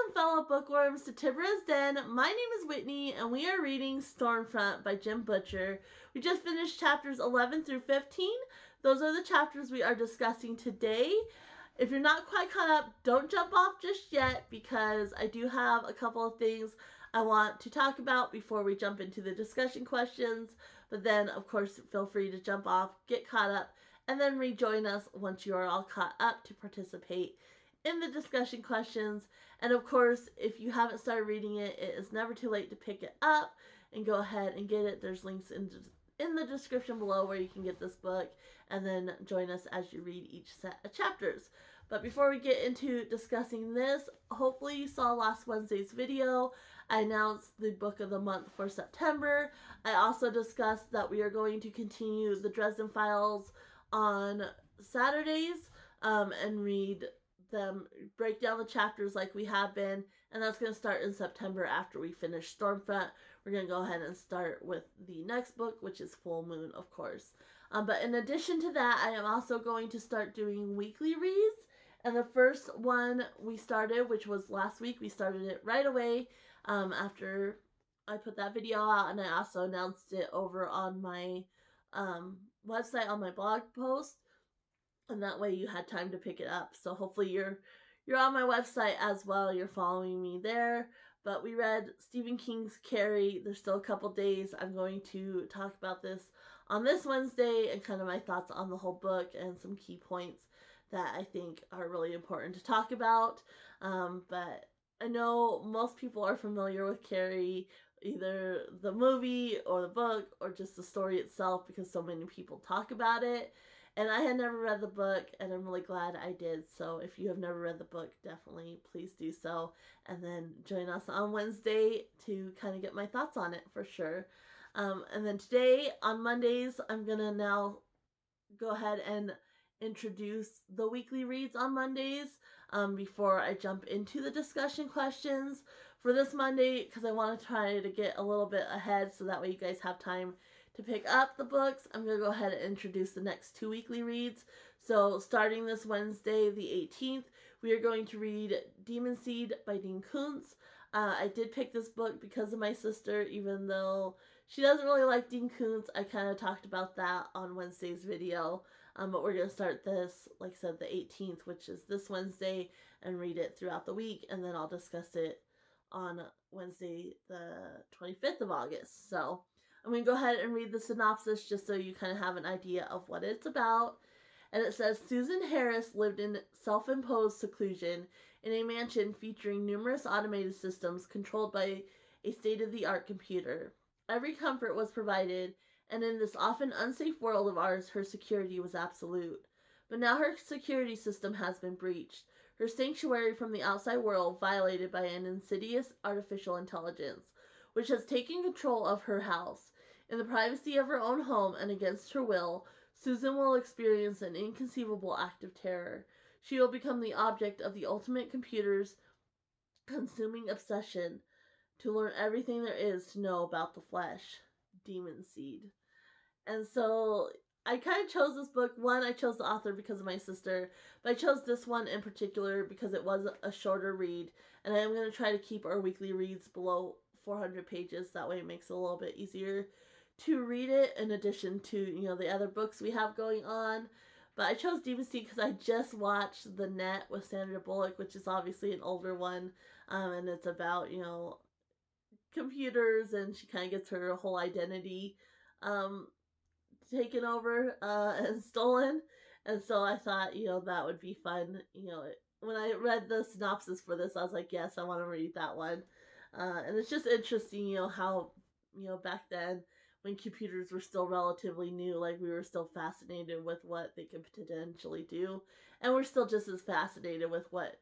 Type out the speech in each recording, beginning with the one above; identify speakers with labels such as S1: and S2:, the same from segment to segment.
S1: Welcome, fellow bookworms, to Tibra's Den. My name is Whitney, and we are reading Stormfront by Jim Butcher. We just finished chapters 11 through 15. Those are the chapters we are discussing today. If you're not quite caught up, don't jump off just yet, because I do have a couple of things I want to talk about before we jump into the discussion questions. But then, of course, feel free to jump off, get caught up, and then rejoin us once you are all caught up to participate in the discussion questions. And of course, if you haven't started reading it, it is never too late to pick it up and go ahead and get it. There's links in the description below where you can get this book, and then join us as you read each set of chapters. But before we get into discussing this, hopefully you saw last Wednesday's video. I announced the book of the month for September. I also discussed that we are going to continue the Dresden Files on Saturdays and read them, break down the chapters like we have been, and that's going to start in September after we finish Stormfront. We're going to go ahead and start with the next book, which is Full Moon, of course. But in addition to that, I am also going to start doing weekly reads, and the first one we started, which was last week, we started it right away after I put that video out, and I also announced it over on my website on my blog post. And that way you had time to pick it up. So hopefully you're on my website as well. You're following me there. But we read Stephen King's Carrie. There's still a couple days. I'm going to talk about this on this Wednesday and kind of my thoughts on the whole book and some key points that I think are really important to talk about. But I know most people are familiar with Carrie, either the movie or the book or just the story itself, because so many people talk about it. And I had never read the book, and I'm really glad I did. So if you have never read the book, definitely please do so. And then join us on Wednesday to kind of get my thoughts on it for sure. And then today, on Mondays, I'm going to now go ahead and introduce the weekly reads on Mondays before I jump into the discussion questions for this Monday, because I want to try to get a little bit ahead so that way you guys have time to pick up the books. I'm going to go ahead and introduce the next two weekly reads. So starting this Wednesday, the 18th, we are going to read Demon Seed by Dean Koontz. I did pick this book because of my sister, even though she doesn't really like Dean Koontz. I kind of talked about that on Wednesday's video. But we're going to start this, like I said, the 18th, which is this Wednesday, and read it throughout the week. And then I'll discuss it on Wednesday, the 25th of August. So I'm going to go ahead and read the synopsis just so you kind of have an idea of what it's about. And it says, Susan Harris lived in self-imposed seclusion in a mansion featuring numerous automated systems controlled by a state-of-the-art computer. Every comfort was provided, and in this often unsafe world of ours, her security was absolute. But now her security system has been breached, her sanctuary from the outside world violated by an insidious artificial intelligence, which has taken control of her house. In the privacy of her own home and against her will, Susan will experience an inconceivable act of terror. She will become the object of the ultimate computer's consuming obsession to learn everything there is to know about the flesh. Demon Seed. And so I kind of chose this book. One, I chose the author because of my sister, but I chose this one in particular because it was a shorter read, and I am going to try to keep our weekly reads below 400 pages. That way it makes it a little bit easier to read it, in addition to, the other books we have going on. But I chose Demon Seed because I just watched The Net with Sandra Bullock, which is obviously an older one, and it's about, computers, and she kind of gets her whole identity taken over and stolen. And so I thought, that would be fun. When I read the synopsis for this, I was like, yes, I want to read that one. And it's just interesting, how, back then when computers were still relatively new, like we were still fascinated with what they could potentially do. And we're still just as fascinated with what,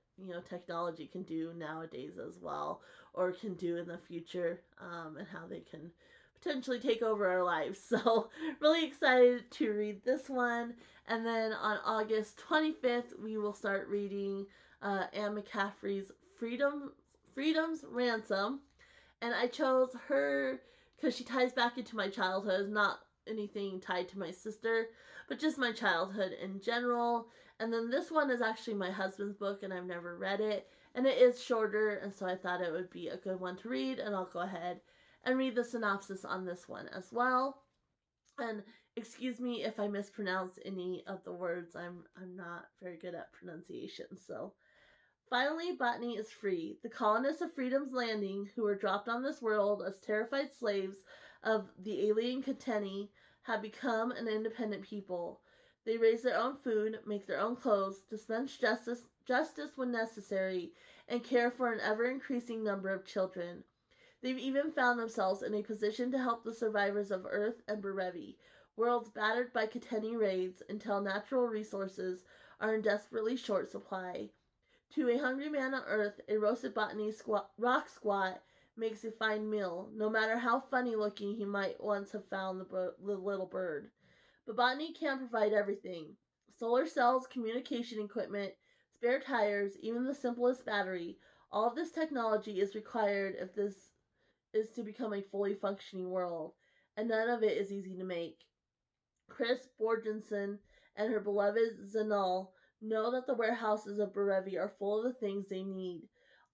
S1: technology can do nowadays as well, or can do in the future, and how they can potentially take over our lives. So really excited to read this one. And then on August 25th, we will start reading Anne McCaffrey's Freedom's Ransom. And I chose her because she ties back into my childhood, not anything tied to my sister, but just my childhood in general. And then this one is actually my husband's book, and I've never read it. And it is shorter, and so I thought it would be a good one to read, and I'll go ahead and read the synopsis on this one as well. And excuse me if I mispronounce any of the words. I'm not very good at pronunciation. So finally, Botany is free. The colonists of Freedom's Landing, who were dropped on this world as terrified slaves of the alien Kateni, have become an independent people. They raise their own food, make their own clothes, dispense justice when necessary, and care for an ever increasing number of children. They've even found themselves in a position to help the survivors of Earth and Berevi, worlds battered by Kateni raids until natural resources are in desperately short supply. To a hungry man on Earth, a roasted botany rock squat makes a fine meal, no matter how funny looking he might once have found the little bird. But botany can't provide everything. Solar cells, communication equipment, spare tires, even the simplest battery, all of this technology is required if this is to become a fully functioning world, and none of it is easy to make. Chris Borgensen and her beloved Zanal know that the warehouses of Berevi are full of the things they need,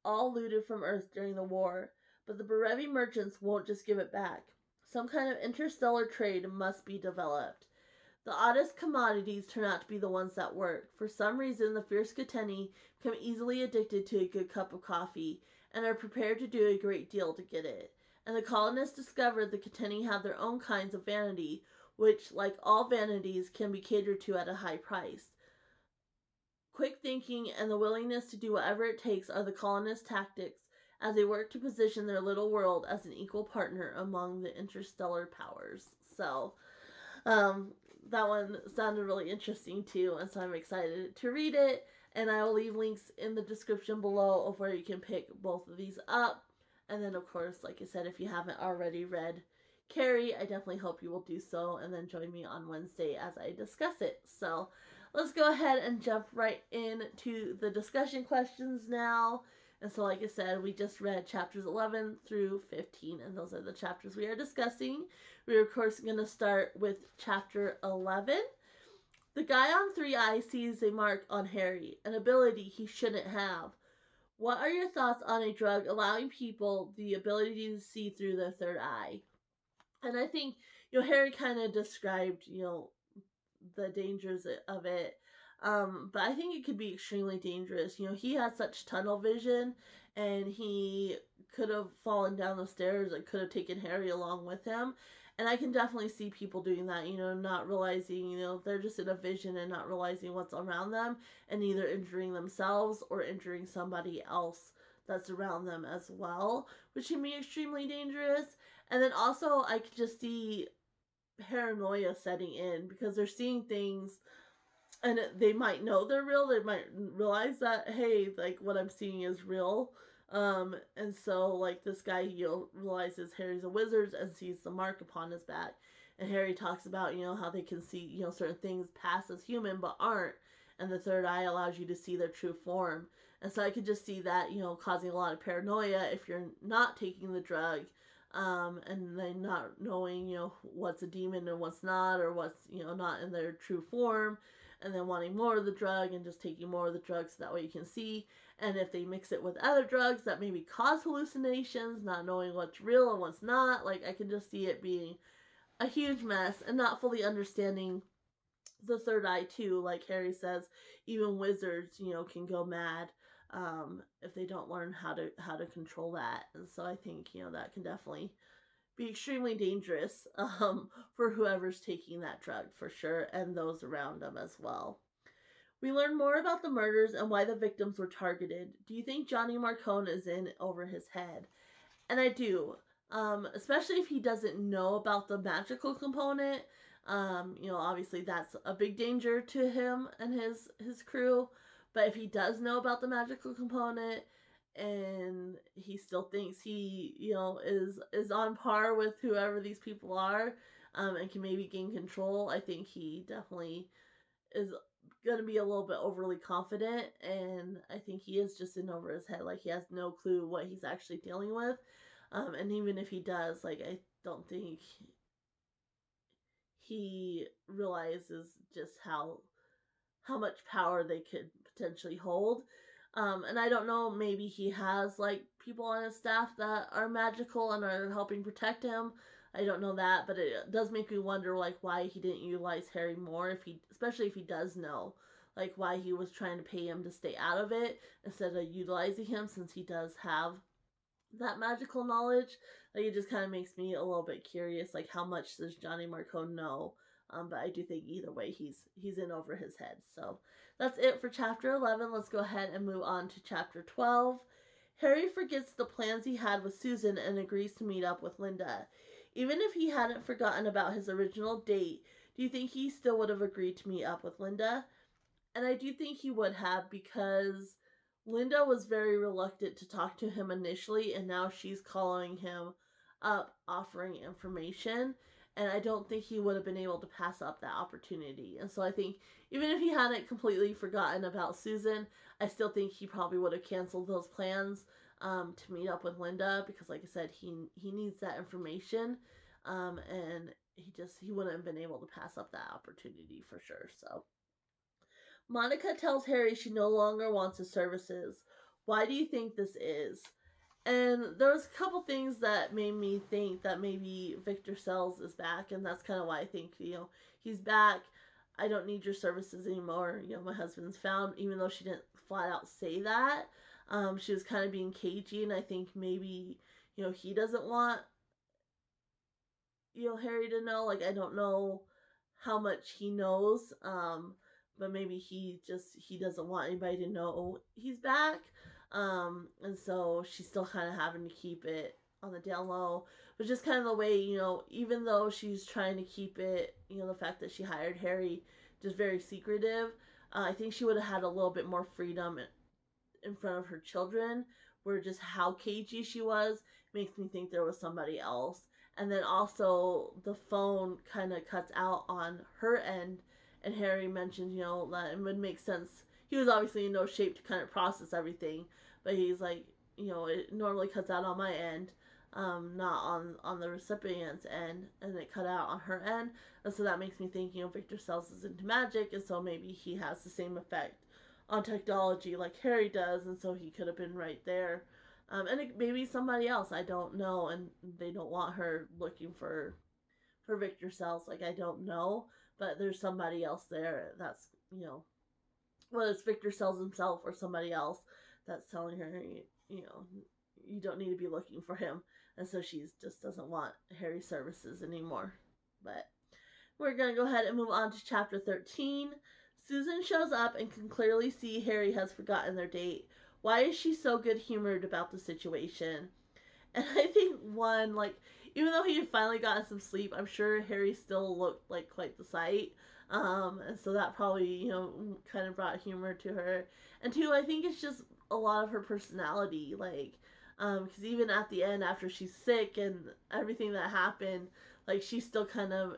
S1: all looted from Earth during the war. But the Berevi merchants won't just give it back. Some kind of interstellar trade must be developed. The oddest commodities turn out to be the ones that work. For some reason, the fierce Kateni become easily addicted to a good cup of coffee and are prepared to do a great deal to get it. And the colonists discovered the Kateni have their own kinds of vanity, which, like all vanities, can be catered to at a high price. Quick thinking and the willingness to do whatever it takes are the colonists' tactics as they work to position their little world as an equal partner among the interstellar powers. So, um, that one sounded really interesting too, and so I'm excited to read it. And I will leave links in the description below of where you can pick both of these up. And then, of course, like I said, if you haven't already read Carrie, I definitely hope you will do so, and then join me on Wednesday as I discuss it. So let's go ahead and jump right into the discussion questions now. And so, like I said, we just read chapters 11 through 15, and those are the chapters we are discussing. We're, of course, going to start with chapter 11. The guy on 3 eyes sees a mark on Harry, an ability he shouldn't have. What are your thoughts on a drug allowing people the ability to see through their third eye? And I think, Harry kind of described, the dangers of it. But I think it could be extremely dangerous. He had such tunnel vision, and he could have fallen down the stairs and could have taken Harry along with him. And I can definitely see people doing that, not realizing, they're just in a vision and not realizing what's around them, and either injuring themselves or injuring somebody else that's around them as well, which can be extremely dangerous. And then also, I could just see paranoia setting in because they're seeing things and they might know they're real. They might realize that, hey, like what I'm seeing is real. And so, like, this guy, realizes Harry's a wizard and sees the mark upon his back. And Harry talks about, how they can see, certain things pass as human but aren't. And the third eye allows you to see their true form. And so I could just see that, causing a lot of paranoia if you're not taking the drug. And then not knowing, what's a demon and what's not, or what's, not in their true form, and then wanting more of the drug and just taking more of the drug so that way you can see. And if they mix it with other drugs that maybe cause hallucinations, not knowing what's real and what's not, like, I can just see it being a huge mess and not fully understanding the third eye too. Like Harry says, even wizards, can go mad if they don't learn how to control that. And so I think that can definitely be extremely dangerous for whoever's taking that drug for sure, and those around them as well. We learn more about the murders and why the victims were targeted. Do you think Johnny Marcone is in over his head? And I do. Especially if he doesn't know about the magical component. Obviously that's a big danger to him and his crew. But if he does know about the magical component and he still thinks he, is on par with whoever these people are, and can maybe gain control, I think he definitely is going to be a little bit overly confident, and I think he is just in over his head. Like, he has no clue what he's actually dealing with. And even if he does, like, I don't think he realizes just how much power they could potentially hold. And I don't know, maybe he has like people on his staff that are magical and are helping protect him. I don't know that, but it does make me wonder like why he didn't utilize Harry more, if he, especially if he does know, like why he was trying to pay him to stay out of it instead of utilizing him, since he does have that magical knowledge. Like it just kind of makes me a little bit curious, like how much does Johnny Marcone know? But I do think either way he's in over his head. So that's it for chapter 11. Let's go ahead and move on to chapter 12. Harry forgets the plans he had with Susan and agrees to meet up with Linda. Even if he hadn't forgotten about his original date, do you think he still would have agreed to meet up with Linda? And I do think he would have, because Linda was very reluctant to talk to him initially, and now she's calling him up, offering information. And I don't think he would have been able to pass up that opportunity. And so I think even if he hadn't completely forgotten about Susan, I still think he probably would have canceled those plans to meet up with Linda, because, like I said, he needs that information, and he wouldn't have been able to pass up that opportunity for sure. So Monica tells Harry she no longer wants his services. Why do you think this is? And there was a couple things that made me think that maybe Victor Sells is back, and that's kind of why I think, he's back. I don't need your services anymore. My husband's found, even though she didn't flat out say that. She was kind of being cagey, and I think maybe, he doesn't want, Harry to know. Like, I don't know how much he knows. But maybe he doesn't want anybody to know he's back. And so she's still kind of having to keep it on the down low. But just kind of the way, even though she's trying to keep it, the fact that she hired Harry just very secretive, I think she would have had a little bit more freedom in front of her children, where just how cagey she was makes me think there was somebody else. And then also the phone kind of cuts out on her end, and Harry mentioned, that it would make sense. He was obviously in no shape to kind of process everything, but he's like, it normally cuts out on my end, not on the recipient's end, and it cut out on her end. And so that makes me think, Victor Sells is into magic, and so maybe he has the same effect on technology like Harry does, and so he could have been right there. And it maybe somebody else, I don't know, and they don't want her looking for Victor Sells. Like, I don't know, but there's somebody else there that's, whether it's Victor Sells himself or somebody else that's telling her, you don't need to be looking for him, and so she just doesn't want Harry's services anymore. But we're going to go ahead and move on to chapter 13. Susan shows up and can clearly see Harry has forgotten their date. Why is she so good humored about the situation? And I think one, like, even though he had finally gotten some sleep, I'm sure Harry still looked like quite the sight. And so that probably, kind of brought humor to her. And two, I think it's just a lot of her personality. Like, because even at the end, after she's sick and everything that happened, like, she still kind of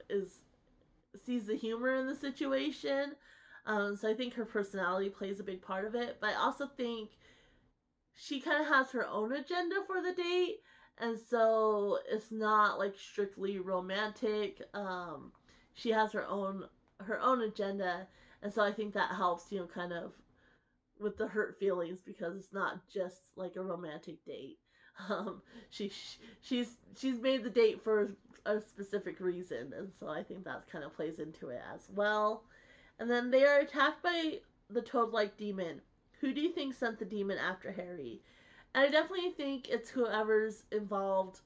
S1: sees the humor in the situation. So I think her personality plays a big part of it. But I also think she kind of has her own agenda for the date, and so it's not like strictly romantic. She has her own agenda, and so I think that helps, kind of with the hurt feelings, because it's not just like a romantic date. Um, she she's made the date for a specific reason, and so I think that kind of plays into it as well. And then they are attacked by the toad-like demon. Who do you think sent the demon after Harry? And I definitely think it's whoever's involved,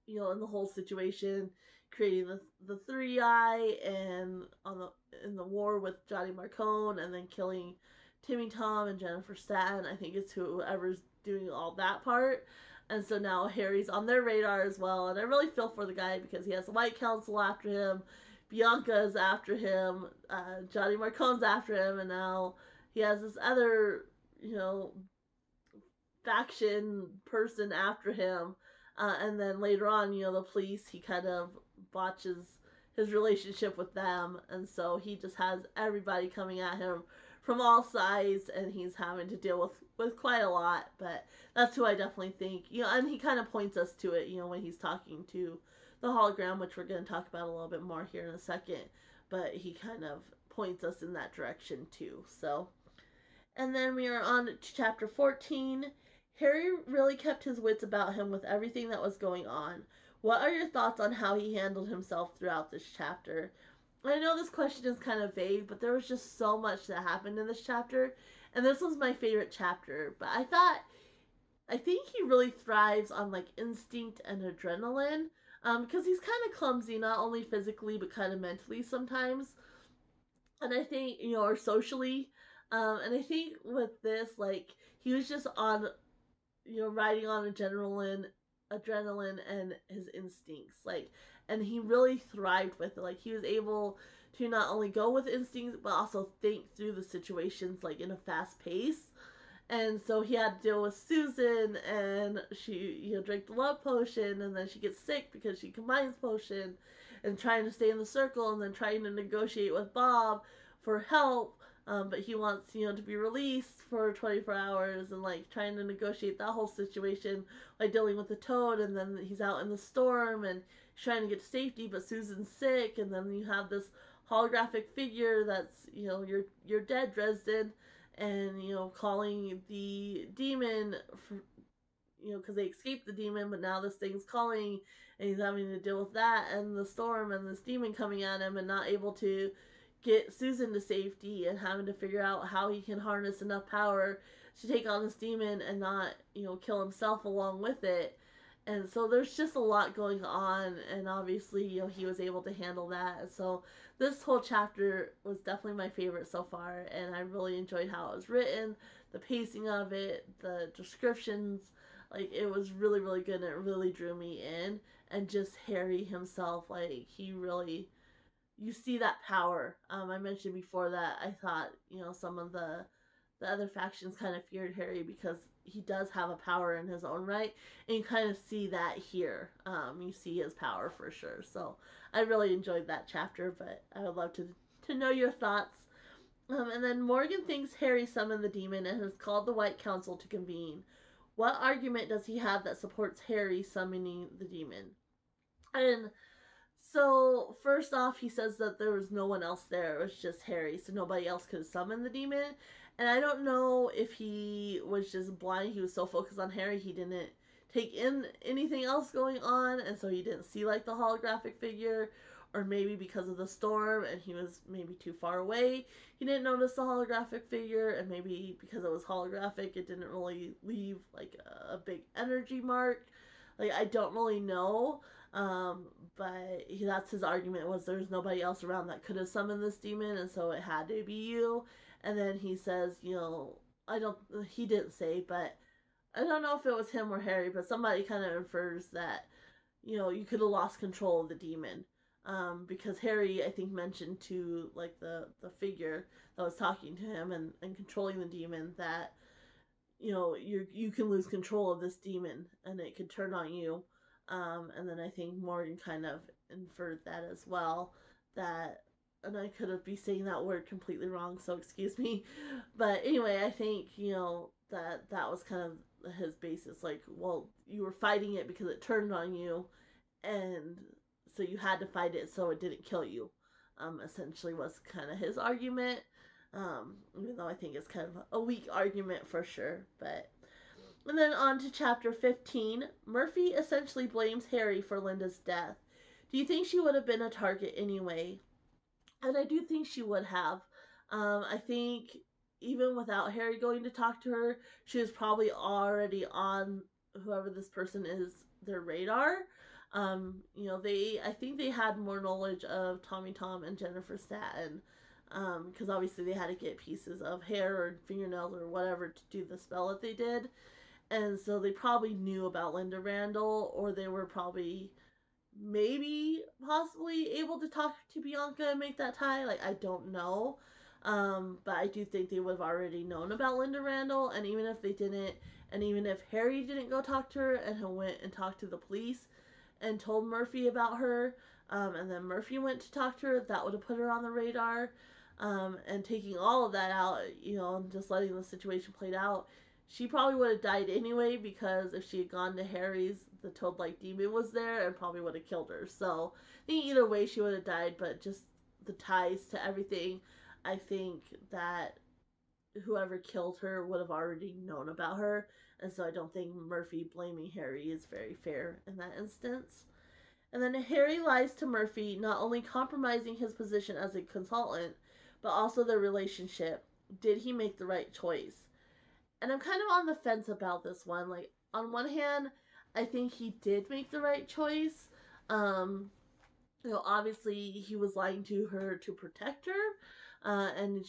S1: in the whole situation, creating the three eye, and in the war with Johnny Marcone, and then killing Timmy Tom and Jennifer Staten. I think it's whoever's doing all that part. And so now Harry's on their radar as well. And I really feel for the guy, because he has the White Council after him, Bianca's after him, Johnny Marcone's after him, and now he has this other, faction person after him. And then later on, the police, he kind of botches his relationship with them. And so he just has everybody coming at him from all sides, and he's having to deal with quite a lot. But that's who I definitely think, and he kind of points us to it, when he's talking to the hologram, which we're going to talk about a little bit more here in a second. But he kind of points us in that direction too. So, And then we are on to chapter 14. Harry really kept his wits about him with everything that was going on. What are your thoughts on how he handled himself throughout this chapter? I know this question is kind of vague, but there was just so much that happened in this chapter, and this was my favorite chapter. But I think he really thrives on like instinct and adrenaline, because he's kind of clumsy, not only physically but kind of mentally sometimes. And I think or socially, and I think with this, like he was just on riding on adrenaline and his instincts, like, and he really thrived with it. Like he was able to not only go with instincts but also think through the situations like in a fast pace. And so he had to deal with Susan, and she drank the love potion, and then she gets sick because she combines potion, and trying to stay in the circle, and then trying to negotiate with Bob for help. But he wants to be released for 24 hours, and like trying to negotiate that whole situation, like dealing with the toad, and then he's out in the storm and he's trying to get to safety, but Susan's sick, and then you have this holographic figure that's you're dead, Dresden, and calling the demon for because they escaped the demon, but now this thing's calling, and he's having to deal with that and the storm and this demon coming at him, and not able to get Susan to safety, and having to figure out how he can harness enough power to take on this demon and not kill himself along with it. And so there's just a lot going on, and obviously he was able to handle that. And so this whole chapter was definitely my favorite so far, and I really enjoyed how it was written, the pacing of it, the descriptions. Like it was really really good, and it really drew me in. And just Harry himself, like he really, you see that power. I mentioned before that I thought some of the other factions kind of feared Harry because he does have a power in his own right, and you kind of see that here. You see his power for sure. So I really enjoyed that chapter, but I would love to know your thoughts. And then Morgan thinks Harry summoned the demon and has called the White Council to convene. What argument does he have that supports Harry summoning the demon? And so first off, he says that there was no one else there. It was just Harry, so nobody else could summon the demon. And I don't know if he was just blind. He was so focused on Harry, he didn't take in anything else going on, and so he didn't see like the holographic figure, or maybe because of the storm and he was maybe too far away, he didn't notice the holographic figure, and maybe because it was holographic, it didn't really leave like a big energy mark. Like I don't really know. But that's his argument, was there's nobody else around that could have summoned this demon, and so it had to be you. And then he says, I don't, he didn't say, but I don't know if it was him or Harry, but somebody kind of infers that, you could have lost control of the demon. Because Harry, I think, mentioned to like the figure that was talking to him and controlling the demon that, you can lose control of this demon and it could turn on you. And then I think Morgan kind of inferred that as well. That, and I could be saying that word completely wrong, so excuse me. But anyway, I think that was kind of his basis. Like, well, you were fighting it because it turned on you, and so you had to fight it so it didn't kill you. Essentially, was kind of his argument. Even though I think it's kind of a weak argument for sure, but. And then on to chapter 15. Murphy essentially blames Harry for Linda's death. Do you think she would have been a target anyway? And I do think she would have. I think even without Harry going to talk to her, she was probably already on whoever this person is, their radar. I think they had more knowledge of Tommy Tom and Jennifer Staten, because obviously they had to get pieces of hair or fingernails or whatever to do the spell that they did. And so they probably knew about Linda Randall, or they were probably maybe possibly able to talk to Bianca and make that tie. Like, I don't know. But I do think they would have already known about Linda Randall. And even if they didn't, and even if Harry didn't go talk to her and he went and talked to the police and told Murphy about her, and then Murphy went to talk to her, that would have put her on the radar. And taking all of that out, and just letting the situation played out, she probably would have died anyway, because if she had gone to Harry's, the toad-like demon was there and probably would have killed her. So I think either way she would have died, but just the ties to everything, I think that whoever killed her would have already known about her, and so I don't think Murphy blaming Harry is very fair in that instance. And then Harry lies to Murphy, not only compromising his position as a consultant, but also their relationship. Did he make the right choice? And I'm kind of on the fence about this one. Like, on one hand, I think he did make the right choice. Um, obviously he was lying to her to protect her, and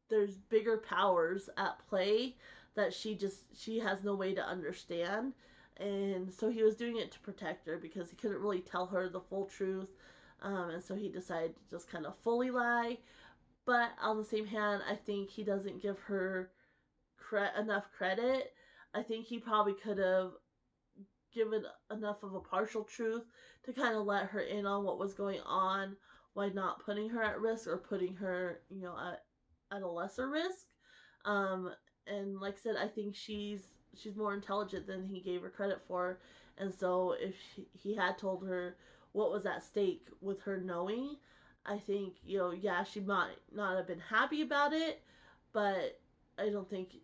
S1: there's bigger powers at play that she has no way to understand, and so he was doing it to protect her because he couldn't really tell her the full truth, and so he decided to just kind of fully lie. But on the same hand, I think he doesn't give her enough credit. I think he probably could have given enough of a partial truth to kind of let her in on what was going on while not putting her at risk or putting her, at a lesser risk. Um, and like I said, I think she's more intelligent than he gave her credit for. And so if he had told her what was at stake with her knowing, I think, yeah, she might not have been happy about it, but I don't think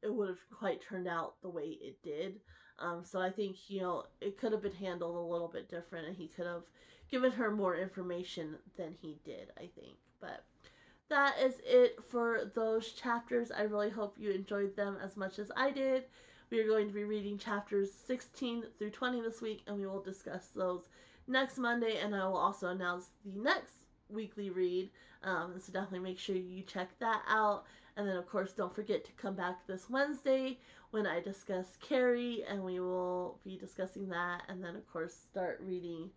S1: it would have quite turned out the way it did. So I think, it could have been handled a little bit different and he could have given her more information than he did, I think. But that is it for those chapters. I really hope you enjoyed them as much as I did. We are going to be reading chapters 16 through 20 this week, and we will discuss those next Monday, and I will also announce the next weekly read. So definitely make sure you check that out. And then, of course, don't forget to come back this Wednesday when I discuss Carrie, and we will be discussing that. And then, of course, start reading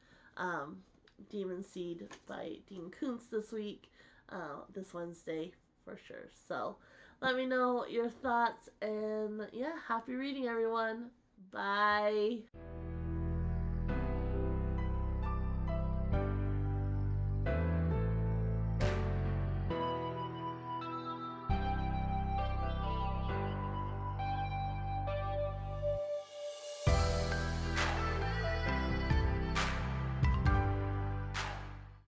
S1: Demon Seed by Dean Koontz this Wednesday for sure. So let me know your thoughts, and yeah, happy reading, everyone. Bye.